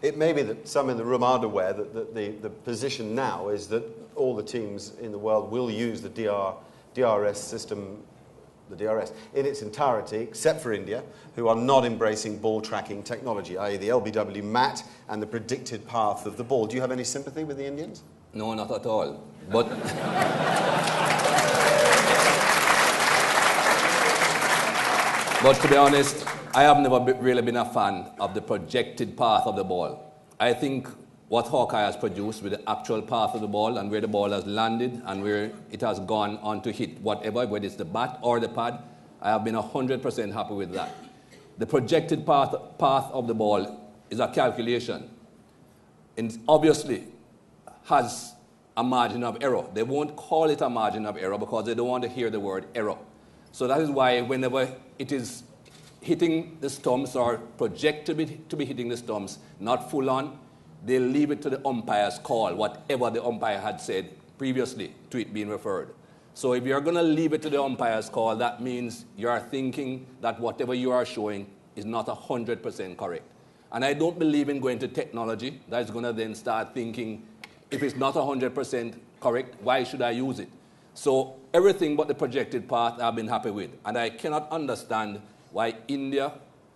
It may be that some in the room aren't aware that the position now is that all the teams in the world will use the DRS system, the DRS, in its entirety, except for India, who are not embracing ball tracking technology, i.e. the LBW mat and the predicted path of the ball. Do you have any sympathy with the Indians? No, not at all. But but to be honest, I have never really been a fan of the projected path of the ball. I think what Hawkeye has produced with the actual path of the ball and where the ball has landed and where it has gone on to hit whatever, whether it's the bat or the pad, I have been 100% happy with that. The projected path of the ball is a calculation. And obviously has a margin of error. They won't call it a margin of error because they don't want to hear the word error. So that is why whenever it is hitting the stumps or projected to be hitting the stumps, not full on, they leave it to the umpire's call, whatever the umpire had said previously to it being referred. So if you're going to leave it to the umpire's call, that means you are thinking that whatever you are showing is not 100% correct. And I don't believe in going to technology that is going to then start thinking, if it's not 100% correct, why should I use it? So everything but the projected path I've been happy with. And I cannot understand why India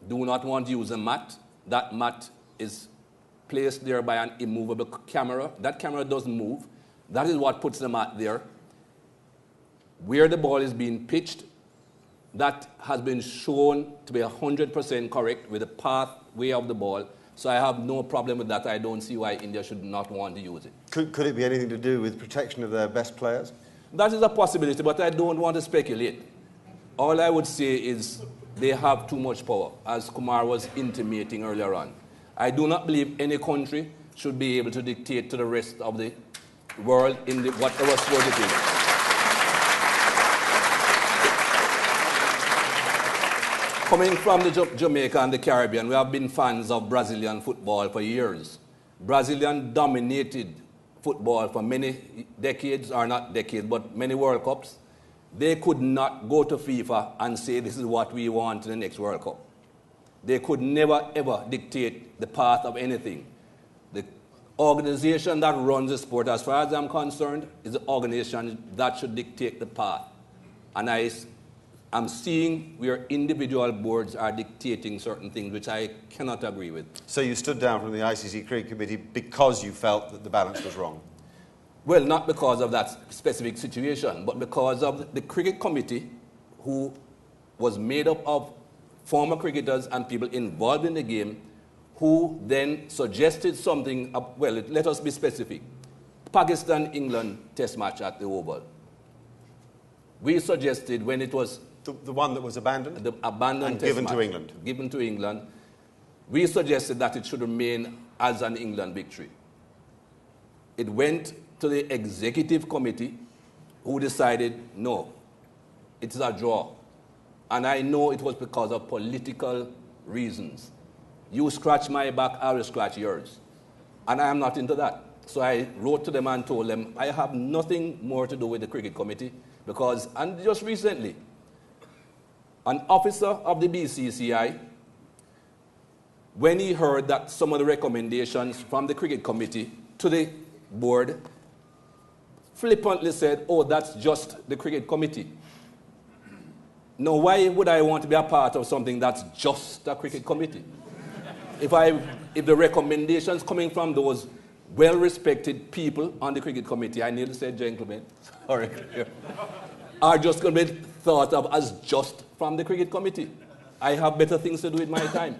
do not want to use a mat. That mat is placed there by an immovable camera. That camera doesn't move. That is what puts the mat there. Where the ball is being pitched, that has been shown to be 100% correct with the pathway of the ball. So I have no problem with that. I don't see why India should not want to use it. Could it be anything to do with protection of their best players? That is a possibility, but I don't want to speculate. All I would say is they have too much power, as Kumar was intimating earlier on. I do not believe any country should be able to dictate to the rest of the world in whatever sport it is. Coming from Jamaica and the Caribbean, we have been fans of Brazilian football for years. Brazilian dominated football for many decades, or not decades, but many World Cups. They could not go to FIFA and say this is what we want in the next World Cup. They could never, ever dictate the path of anything. The organization that runs the sport, as far as I'm concerned, is the organization that should dictate the path. And I'm seeing where individual boards are dictating certain things, which I cannot agree with. So you stood down from the ICC Cricket Committee because you felt that the balance was wrong? Well, not because of that specific situation, but because of the Cricket Committee, who was made up of former cricketers and people involved in the game, who then suggested something, well, let us be specific. Pakistan-England test match at the Oval. We suggested when it was... The one that was abandoned? The abandoned and test given match, to England. Given to England. We suggested that it should remain as an England victory. It went to the executive committee, who decided, no, it's a draw. And I know it was because of political reasons. You scratch my back, I will scratch yours. And I am not into that. So I wrote to them and told them, I have nothing more to do with the cricket committee because, and just recently, an officer of the BCCI, when he heard that some of the recommendations from the cricket committee to the board, flippantly said, oh, that's just the cricket committee. Now, why would I want to be a part of something that's just a cricket committee? If the recommendations coming from those well-respected people on the cricket committee, I nearly said gentlemen, sorry, are just going to be thought of as just from the cricket committee. I have better things to do with my time.